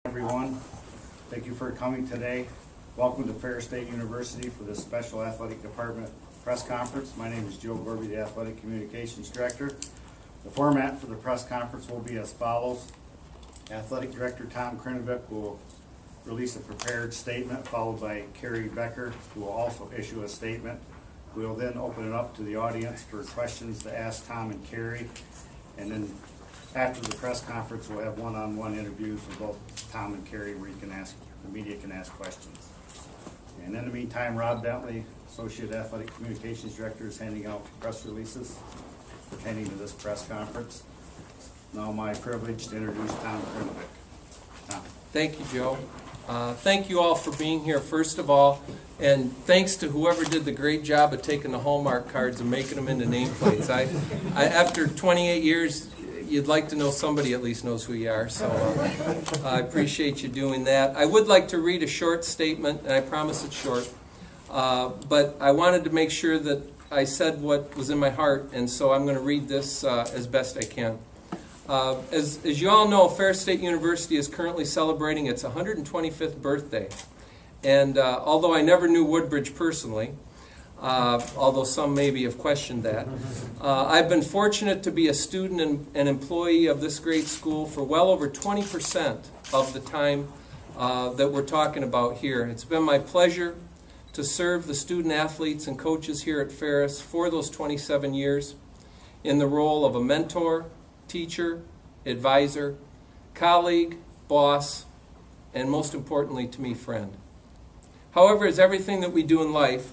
Everyone, thank you for coming today. Welcome to Ferris State University for this special athletic department press conference. My name is Joe Gorby, the athletic communications director. The format for the press conference will be as follows. Athletic director Tom Kirinovic will release a prepared statement, followed by Keri Becker, who will also issue a statement. We will then open it up to the audience for questions to ask Tom and Keri, and then after the press conference, we'll have one-on-one interviews with both Tom and Keri where the media can ask questions. And in the meantime, Rob Bentley, Associate Athletic Communications Director, is handing out press releases pertaining to this press conference. Now my privilege to introduce Tom Kirinovic. Tom. Thank you, Joe. Thank you all for being here, first of all, and thanks to whoever did the great job of taking the Hallmark cards and making them into nameplates. After 28 years, you'd like to know somebody at least knows who you are, so I appreciate you doing that. I would like to read a short statement, and I promise it's short, but I wanted to make sure that I said what was in my heart, and so I'm going to read this as best I can. As you all know, Ferris State University is currently celebrating its 125th birthday, and although I never knew Woodbridge personally, although some maybe have questioned that. I've been fortunate to be a student and employee of this great school for well over 20% of the time that we're talking about here. It's been my pleasure to serve the student athletes and coaches here at Ferris for those 27 years in the role of a mentor, teacher, advisor, colleague, boss, and most importantly to me, friend. However, as everything that we do in life,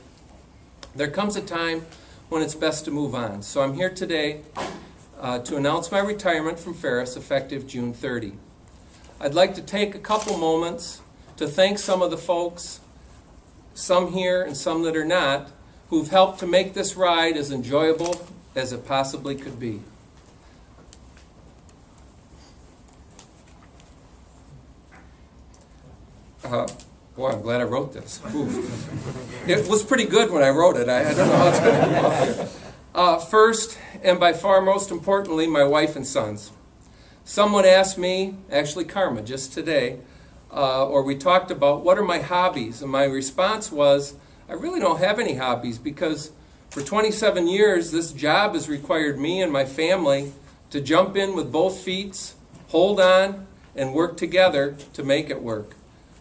there comes a time when it's best to move on. So I'm here today to announce my retirement from Ferris effective June 30. I'd like to take a couple moments to thank some of the folks, some here and some that are not, who've helped to make this ride as enjoyable as it possibly could be. Boy, I'm glad I wrote this. Oof. It was pretty good when I wrote it. I don't know how it's going to come out here. First, and by far most importantly, my wife and sons. Someone asked me, actually Karma, just today, or we talked about what are my hobbies, and my response was, I really don't have any hobbies because for 27 years this job has required me and my family to jump in with both feet, hold on, and work together to make it work.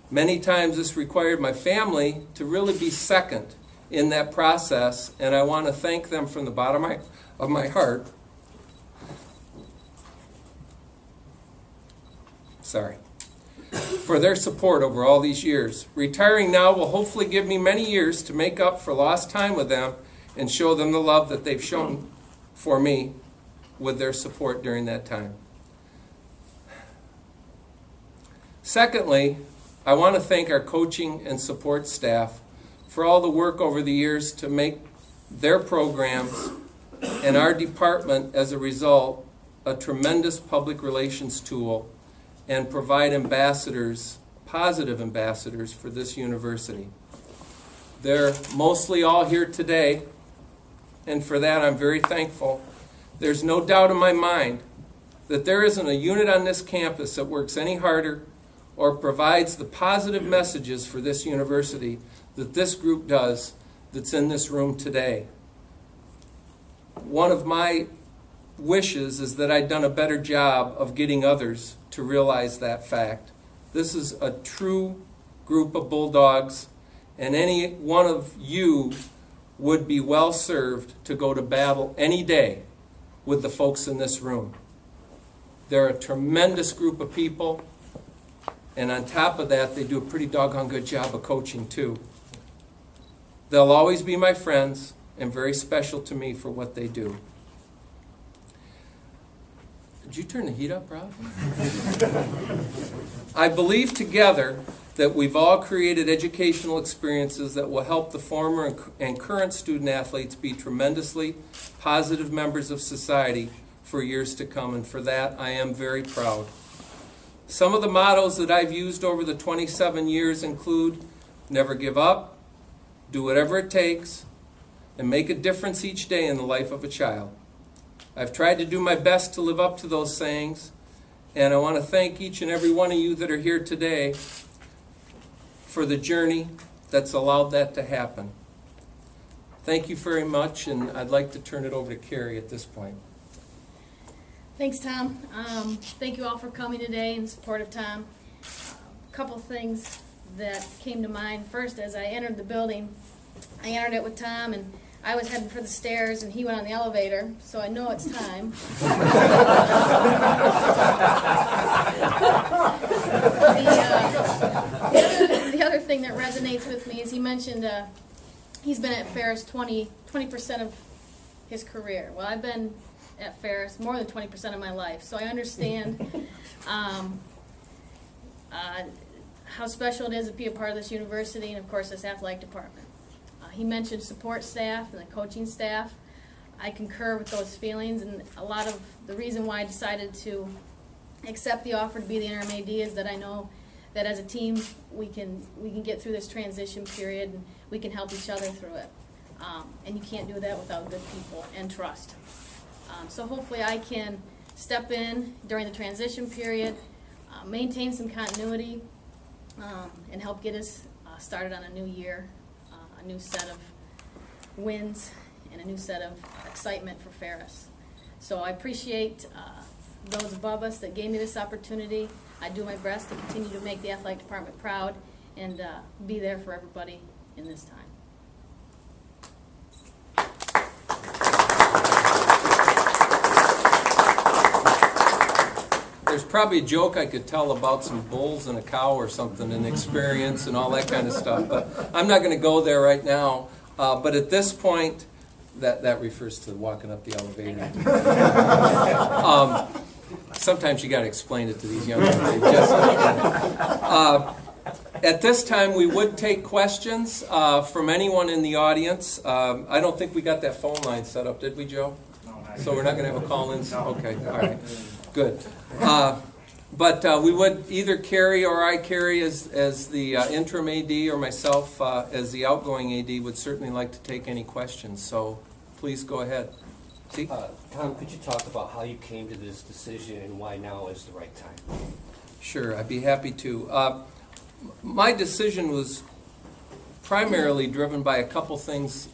Many times this required my family to really be second in that process, and I want to thank them from the bottom of my heart. For their support over all these years. Retiring now will hopefully give me many years to make up for lost time with them and show them the love that they've shown for me with their support during that time. Secondly, I want to thank our coaching and support staff for all the work over the years to make their programs and our department, as a result, a tremendous public relations tool and provide ambassadors, positive ambassadors for this university. They're mostly all here today, and for that I'm very thankful. There's no doubt in my mind that there isn't a unit on this campus that works any harder or provides the positive messages for this university that this group does that's in this room today. One of my wishes is that I'd done a better job of getting others to realize that fact. This is a true group of bulldogs, and any one of you would be well served to go to battle any day with the folks in this room. They're a tremendous group of people. And on top of that, they do a pretty doggone good job of coaching too. They'll always be my friends and very special to me for what they do. Did you turn the heat up, Rob? I believe together that we've all created educational experiences that will help the former and current student athletes be tremendously positive members of society for years to come, and for that I am very proud. Some of the mottos that I've used over the 27 years include never give up, do whatever it takes, and make a difference each day in the life of a child. I've tried to do my best to live up to those sayings, And I want to thank each and every one of you that are here today for the journey that's allowed that to happen. Thank you very much, and I'd like to turn it over to Keri at this point. Thanks, Tom. Thank you all for coming today in support of Tom. A couple things that came to mind. First, as I entered the building, I entered it with Tom, and I was heading for the stairs, and he went on the elevator, so I know it's time. The other thing that resonates with me is he mentioned he's been at Ferris 20% of his career. Well, I've been at Ferris more than 20% of my life, so I understand how special it is to be a part of this university and, of course, this athletic department. He mentioned support staff and the coaching staff. I concur with those feelings, and a lot of the reason why I decided to accept the offer to be the interim AD is that I know that as a team we can get through this transition period and we can help each other through it. And you can't do that without good people and trust. So hopefully I can step in during the transition period, maintain some continuity, and help get us started on a new year, a new set of wins, and a new set of excitement for Ferris. So I appreciate those above us that gave me this opportunity. I do my best to continue to make the athletic department proud and be there for everybody in this time. There's probably a joke I could tell about some bulls and a cow or something and experience and all that kind of stuff, but I'm not going to go there right now. But at this point, that refers to walking up the elevator. Sometimes you got to explain it to these young men. At this time, we would take questions from anyone in the audience. I don't think we got that phone line set up, did we, Joe? No, So we're not going to have a call-in? No. Okay, all right, good. But we would, either Keri or I, Keri as the interim AD, or myself as the outgoing AD, would certainly like to take any questions. So please go ahead. See? Tom, could you talk about how you came to this decision and why now is the right time? Sure, I'd be happy to. My decision was primarily driven by a couple things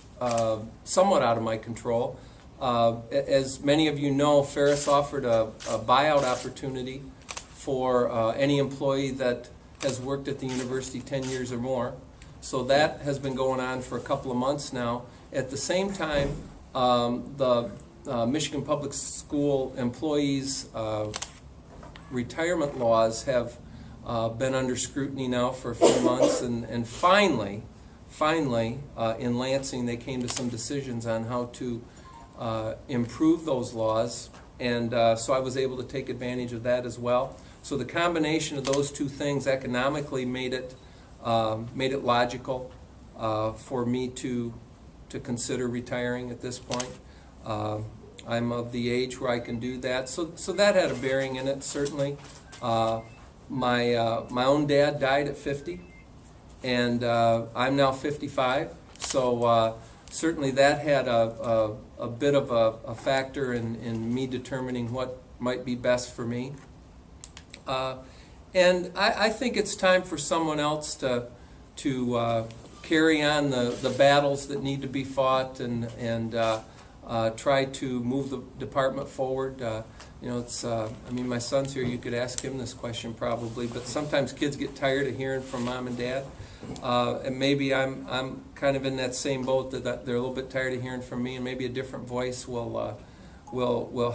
somewhat out of my control. As many of you know, Ferris offered a buyout opportunity for any employee that has worked at the university 10 years or more. So that has been going on for a couple of months now. At the same time, the Michigan Public School employees' retirement laws have been under scrutiny now for a few months, and finally, in Lansing, they came to some decisions on how to improve those laws, and so I was able to take advantage of that as well. So the combination of those two things economically made it logical for me to consider retiring at this point. I'm of the age where I can do that, so that had a bearing in it, certainly. My own dad died at 50, and I'm now 55, so certainly that had a bit of a factor in me determining what might be best for me. And I think it's time for someone else to carry on the battles that need to be fought and try to move the department forward. You know, it's, I mean, my son's here, you could ask him this question probably, but sometimes kids get tired of hearing from mom and dad. And maybe I'm kind of in that same boat, that they're a little bit tired of hearing from me, and maybe a different voice will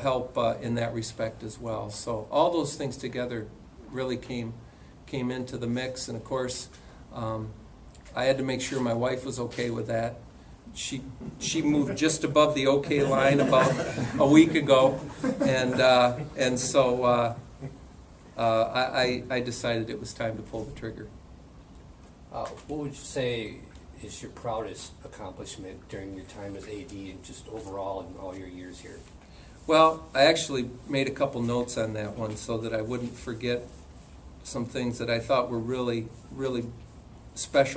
help in that respect as well. So all those things together really came into the mix, and of course I had to make sure my wife was okay with that. She moved just above the okay line about a week ago, and so I decided it was time to pull the trigger. What would you say is your proudest accomplishment during your time as AD and just overall in all your years here? Well, I actually made a couple notes on that one so that I wouldn't forget some things that I thought were really, really special